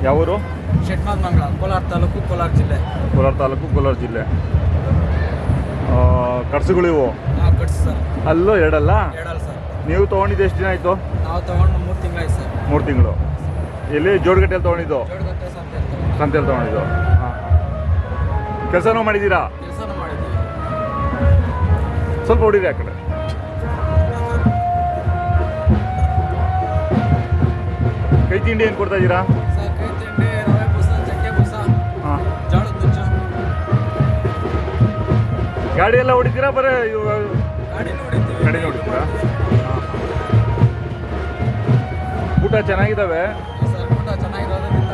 ಯಾವೂರು? ಶೆಟ್ಮಾನ್ಮಂಗ್ಲ, ಕೋಲಾರ ತಾಲೂಕು, ಕೋಲಾರ ಜಿಲ್ಲೆ. ಕೋಲಾರ ತಾಲೂಕು, ಕೋಲಾರ ಜಿಲ್ಲೆ. ಕಟ್ಸುಗಳು ಇವು? ಹಾಂ, ಕಟ್ಸು ಸರ್. ಅಲ್ಲೂ ಎರಡಲ್ಲ? ಎರಡಲ್ಲ ಸರ್. ನೀವು ತೊಗೊಂಡಿದ್ದು ಎಷ್ಟು ದಿನ ಆಯಿತು? ನಾವು ತೊಗೊಂಡು 3 ತಿಂಗಳಾಯ್ತು ಸರ್. 3 ತಿಂಗಳು. ಎಲ್ಲಿ ಜೋಡಗಟ್ಟೆಯಲ್ಲಿ ತೊಗೊಂಡಿದ್ದು? ಜೋಡಗಟ್ಟೆ ಸಂತೆಯಲ್ಲಿ ತೊಗೊಂಡಿದ್ದು. ಹಾಂ, ಕೆಲಸನೂ ಮಾಡಿದ್ದೀರಾ? ಕೆಲಸನೂ ಮಾಡಿದ್ದೀವಿ. ಸ್ವಲ್ಪ ಹೊಡೀರಿ ಆ ಕಡೆ. ಕೈ ತಿಂಡಿ ಏನು ಕೊಡ್ತಾ ಇದ್ದೀರಾ? ಸರ್, ಕೈ ತಿಂಡಿ, ರವೆ ಬೂಸ, ಚಕ್ಕೆ ಬೂಸ, ಹಾಂ, ಜೋಳದ ನುಚ್ಚು. ಗಾಡಿ ಎಲ್ಲ ಹೊಡಿತೀರಾ? ಬರೀ ಗಾಡಿನೂ ಹೊಡಿತೀವಿ. ಗಾಡಿನೂ ಹೊಡಿತೀರಾ? ಹಾಂ. ಊಟ ಚೆನ್ನಾಗಿದ್ದಾವೆ? ಸರ್, ಊಟ ಚೆನ್ನಾಗಿರೋದ್ರಿಂದ.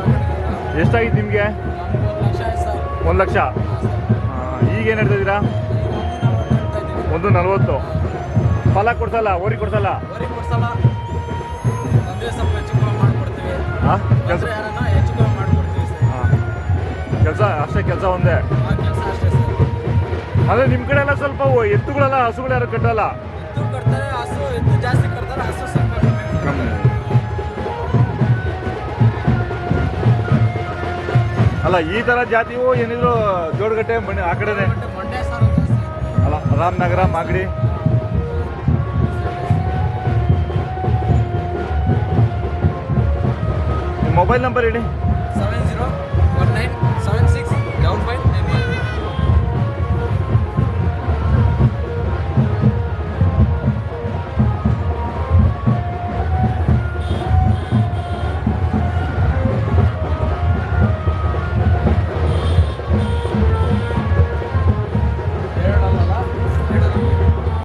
ಎಷ್ಟಾಗಿತ್ತು ನಿಮಗೆ? ನಮ್ಗೆ 1 ಲಕ್ಷ ಆಯ್ತು ಸರ್. 1 ಲಕ್ಷ. ಹಾಂ ಸರ್. ಈಗೇನು ಹೇಳ್ತಾ ಇದ್ದೀರಾ? 140. ಫಲ ಕೊಡ್ಸಲ್ಲ? ಓರಿ ಕೊಡ್ಸಲ್ಲ? ಓರಿ ಕೊಡ್ಸಲ್ಲ. ಒಂದೇ ಸ್ವಲ್ಪ ಹೆಚ್ಚು ಕಮ್ಮಿ ಮಾಡಿಕೊಡ್ತೀವಿ. ಹಾಂ, ಕೆಲಸ ಯಾರನ್ನ ಹೆಚ್ಚು ಕಮ್ಮಿ ಮಾಡಿಕೊಡ್ತೀವಿ ಸರ್. ಹಾಂ, ಕೆಲಸ ಅಷ್ಟೇ, ಕೆಲಸ ಒಂದೇ. ಆ ಕೆಲಸ ಅಷ್ಟೇ ಸರ್. ಅದೇ ನಿಮ್ಮ ಕಡೆ ಎಲ್ಲ ಸ್ವಲ್ಪ ಎತ್ತುಗಳೆಲ್ಲ, ಹಸುಗಳು ಯಾರು ಕಟ್ಟಲ್ಲ? ಎತ್ತು ಕಟ್ತಾರೆ, ಹಸು ಎತ್ತು ಜಾಸ್ತಿ ಕಟ್ತಾರೆ, ಹಸು ಸ್ವಲ್ಪ ಕಮ್ಮಿ. ಅಲ್ಲ, ಈ ಥರ ಜಾತಿವು ಏನಿದ್ರು ಜೋಡಗಟ್ಟೆ ಆ ಕಡೆನೆ ಮಂಡ್ಯ ಸಾರು ಜಾಸ್ತಿ ಅಲ್ಲ? ರಾಮನಗರ, ಮಾಗಡಿ. ನಿಮ್ಮ ಮೊಬೈಲ್ ನಂಬರ್ ಹೇಳಿ.